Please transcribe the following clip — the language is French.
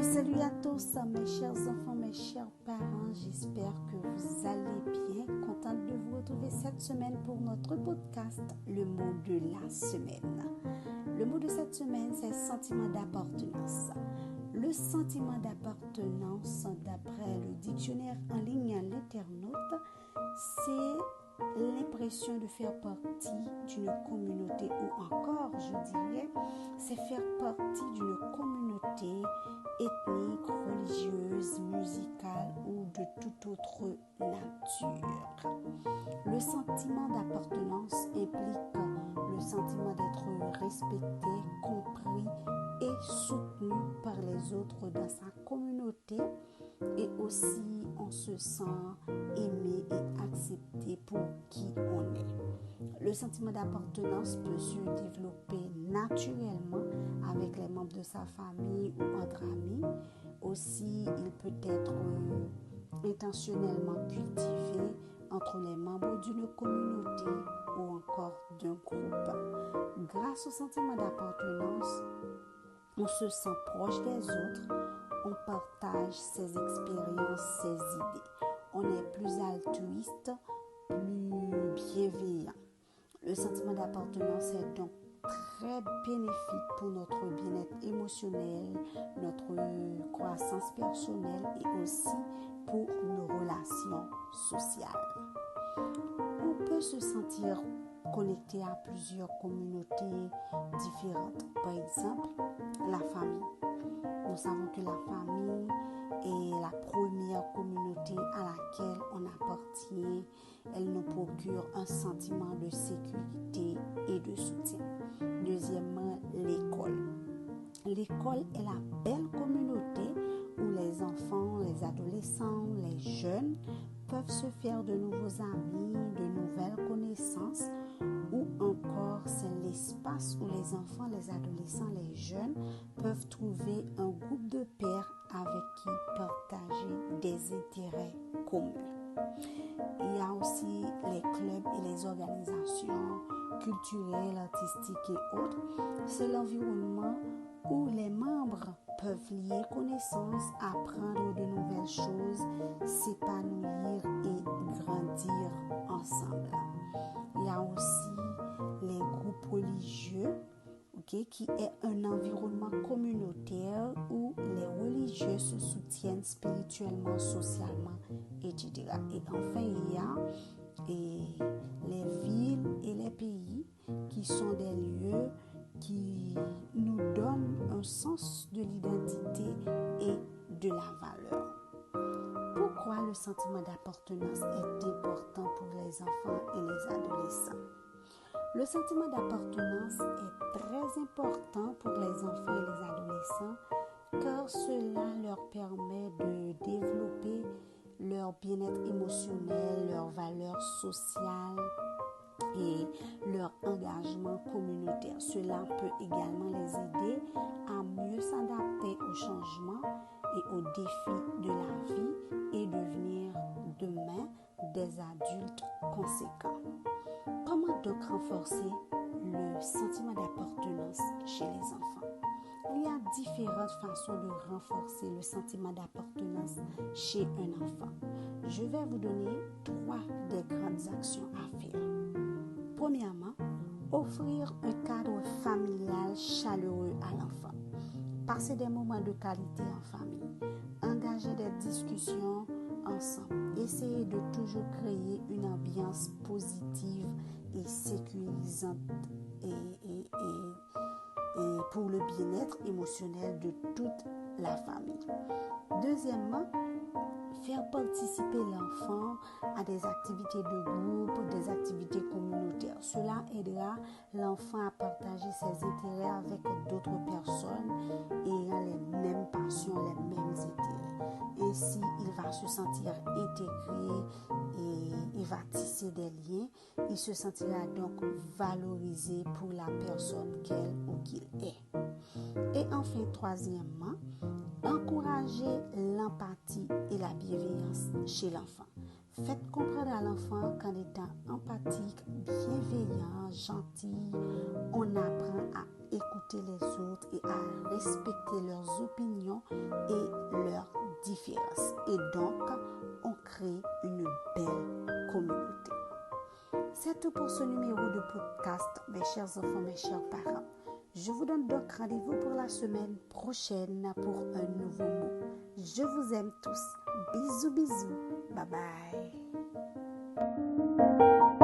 Salut à tous, mes chers enfants, mes chers parents. J'espère que vous allez bien. Contente de vous retrouver cette semaine pour notre podcast, le mot de la semaine. Le mot de cette semaine, c'est sentiment d'appartenance. Le sentiment d'appartenance, d'après le dictionnaire en ligne à l'internaute, c'est l'impression de faire partie d'une communauté ou encore, je dirais, c'est faire partie d'une communauté ethnique, religieuse, musicale ou de toute autre nature. Le sentiment d'appartenance implique le sentiment d'être respecté, compris et soutenu par les autres dans sa communauté, et aussi on se sent aimé et accepté pour qui on est. Le sentiment d'appartenance peut se développer naturellement avec les membres de sa famille ou entre amis. Aussi, il peut être intentionnellement cultivé entre les membres d'une communauté ou encore d'un groupe. Grâce au sentiment d'appartenance, on se sent proche des autres, on partage ses expériences, ses idées. On est plus altruiste, plus bienveillant. Le sentiment d'appartenance est donc très bénéfique pour notre bien-être émotionnel, notre croissance personnelle et aussi pour nos relations sociales. On peut se sentir connecté à plusieurs communautés différentes. Par exemple, la famille. Nous savons que la famille est la première communauté à laquelle on appartient. Elle nous procure un sentiment de sécurité et de soutien. Deuxièmement, l'école. L'école est la belle communauté où les enfants, les adolescents, les jeunes peuvent se faire de nouveaux amis, de nouvelles connaissances, ou encore c'est l'espace où les enfants, les adolescents, les jeunes peuvent trouver un groupe de pairs avec qui partager des intérêts communs. Il y a aussi les clubs et les organisations culturelles, artistiques et autres. C'est l'environnement où les membres peuvent lier connaissances, apprendre de nouvelles choses, s'épanouir et grandir ensemble. Il y a aussi les groupes religieux, qui est un environnement communautaire où les religieux se soutiennent spirituellement, socialement, etc. Et enfin, il y a les villes et les pays qui sont des lieux qui nous donnent un sens de l'identité et de la valeur. Pourquoi le sentiment d'appartenance est important pour les enfants et les adolescents? Le sentiment d'appartenance est très important pour les enfants et les adolescents car cela leur permet de développer leur bien-être émotionnel, leurs valeurs sociales et leur engagement communautaire. Cela peut également les aider à mieux s'adapter aux changements et aux défis de la vie et devenir demain des adultes conséquents. Comment donc renforcer le sentiment d'appartenance chez les enfants? Il y a différentes façons de renforcer le sentiment d'appartenance chez un enfant. Je vais vous donner 3 des grandes actions à faire. Premièrement, offrir un cadre familial chaleureux à l'enfant. Passer des moments de qualité en famille. Engager des discussions ensemble. Essayez de toujours créer une ambiance positive et sécurisante et pour le bien-être émotionnel de toute la famille. Deuxièmement, faire participer l'enfant à des activités de groupe, des activités communautaires. Cela aidera l'enfant à partager ses intérêts avec d'autres personnes ayant les mêmes passions, les mêmes intérêts. Ainsi, il va se sentir intégré et il va tisser des liens. Il se sentira donc valorisé pour la personne qu'elle ou qu'il est. Et enfin, troisièmement, encourager l'empathie et la bienveillance chez l'enfant. Faites comprendre à l'enfant qu'en étant empathique, bienveillant, gentil, on apprend à écouter les autres et à respecter leurs opinions et leurs différences. Et donc, on crée une belle communauté. C'est tout pour ce numéro de podcast, mes chers enfants, mes chers parents. Je vous donne donc rendez-vous pour la semaine prochaine pour un nouveau mot. Je vous aime tous. Bisous, bisous. Bye bye.